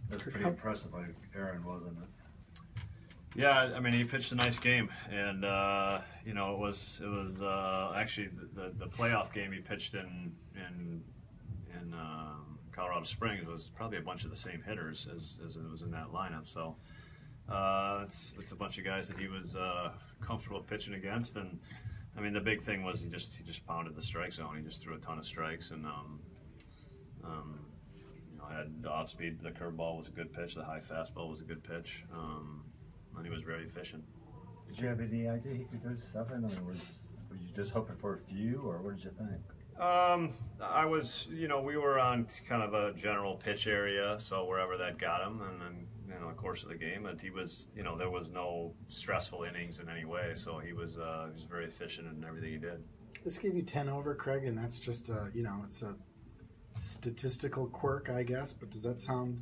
That's pretty impressive by Aaron, wasn't it? Yeah, I mean, he pitched a nice game, and you know, it was actually the playoff game he pitched in Colorado Springs was probably a bunch of the same hitters as it was in that lineup. So it's a bunch of guys that he was comfortable pitching against, and I mean, the big thing was he just pounded the strike zone. He just threw a ton of strikes, and you know, had the off speed. The curveball was a good pitch. The high fastball was a good pitch. And he was very efficient. Did you have any idea he could go 7? I mean, were you just hoping for a few, or what did you think? I was, you know, we were on kind of a general pitch area, so wherever that got him, and then, you know, the course of the game, and he was, you know, there was no stressful innings in any way, so he was very efficient in everything he did. This gave you 10 over, Craig, and that's just, you know, it's a statistical quirk, I guess, but does that sound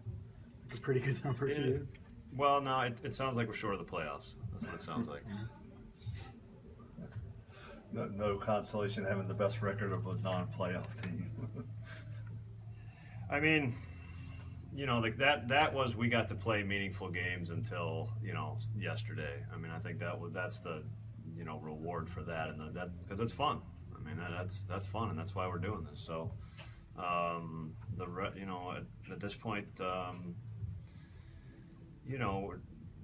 like a pretty good number to you? Well, no, it sounds like we're short of the playoffs. That's what it sounds like. No consolation having the best record of a non-playoff team. I mean, you know, like that was, we got to play meaningful games until, you know, yesterday. I mean, I think that's the, you know, reward for that, and that because it's fun. I mean, that's fun, and that's why we're doing this. So, you know, at this point. You know,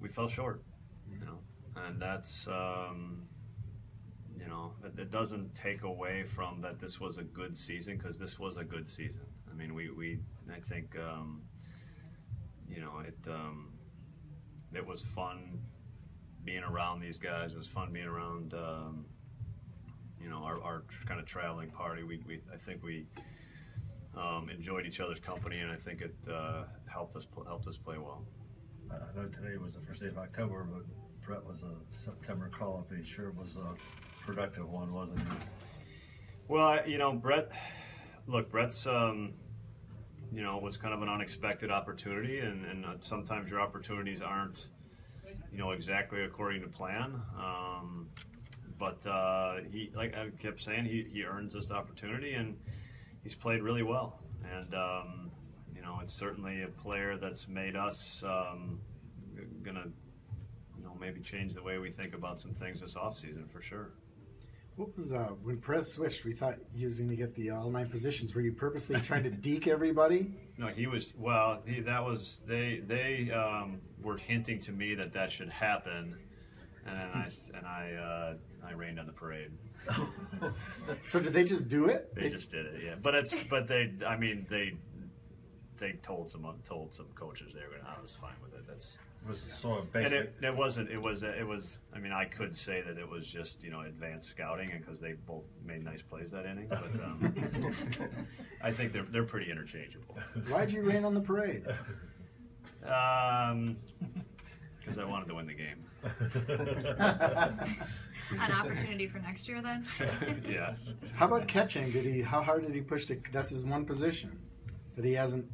we fell short, you know, and that's, you know, it doesn't take away from that this was a good season, because this was a good season. I mean, I think, you know, it was fun being around these guys. It was fun being around, you know, our kind of traveling party. I think we enjoyed each other's company, and I think it helped us play well. I know today was the first day of October, but Brett was a September call-up, and he sure was a productive one, wasn't he? Well, you know, Brett's, you know, was kind of an unexpected opportunity, and sometimes your opportunities aren't, you know, exactly according to plan. But he, like I kept saying, he earns this opportunity, and he's played really well. And you know, it's certainly a player that's made us gonna, you know, maybe change the way we think about some things this offseason for sure. What was when Perez switched? We thought he was going to get the all 9 positions. Were you purposely trying to deke everybody? No, he was. Well, they were hinting to me that should happen, and then I rained on the parade. So did they just do it? They just did it, yeah. But they told some coaches they were gonna. I was fine with it. That's. It was sort of basic. And it wasn't. It was. I mean, I could say that it was just, you know, advanced scouting, and because they both made nice plays that inning. But I think they're pretty interchangeable. Why'd you rain on the parade? Because I wanted to win the game. An opportunity for next year, then. Yes. How about catching? How hard did he push to? That's his one position that he hasn't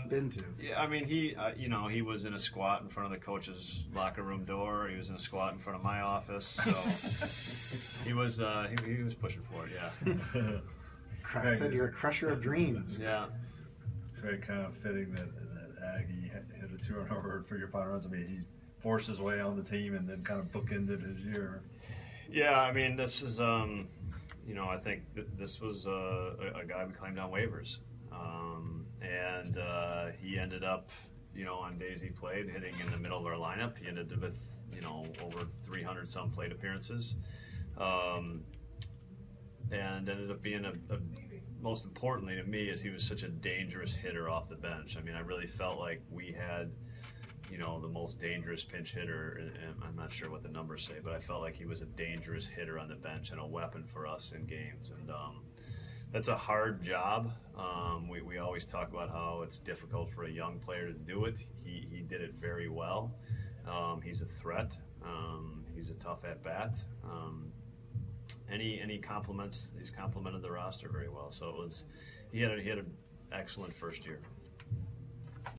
been to. Yeah, I mean, you know, he was in a squat in front of the coach's locker room door. He was in a squat in front of my office. So he was pushing for it. Yeah. I said you're a crusher of dreams. Yeah. Craig, kind of fitting that Aggie hit a 2-run homer for your 5 runs. I mean, he forced his way on the team and then kind of bookended his year. Yeah, I mean, this is, you know, I think this was a guy we claimed on waivers. And he ended up, you know, on days he played, hitting in the middle of our lineup. He ended up with, you know, over 300 some plate appearances, and ended up being most importantly to me, is he was such a dangerous hitter off the bench. I mean, I really felt like we had, you know, the most dangerous pinch hitter, and I'm not sure what the numbers say, but I felt like he was a dangerous hitter on the bench and a weapon for us in games. And that's a hard job. We always talk about how it's difficult for a young player to do it. He did it very well. He's a threat. He's a tough at bat. And he's complimented the roster very well. So he had an excellent first year.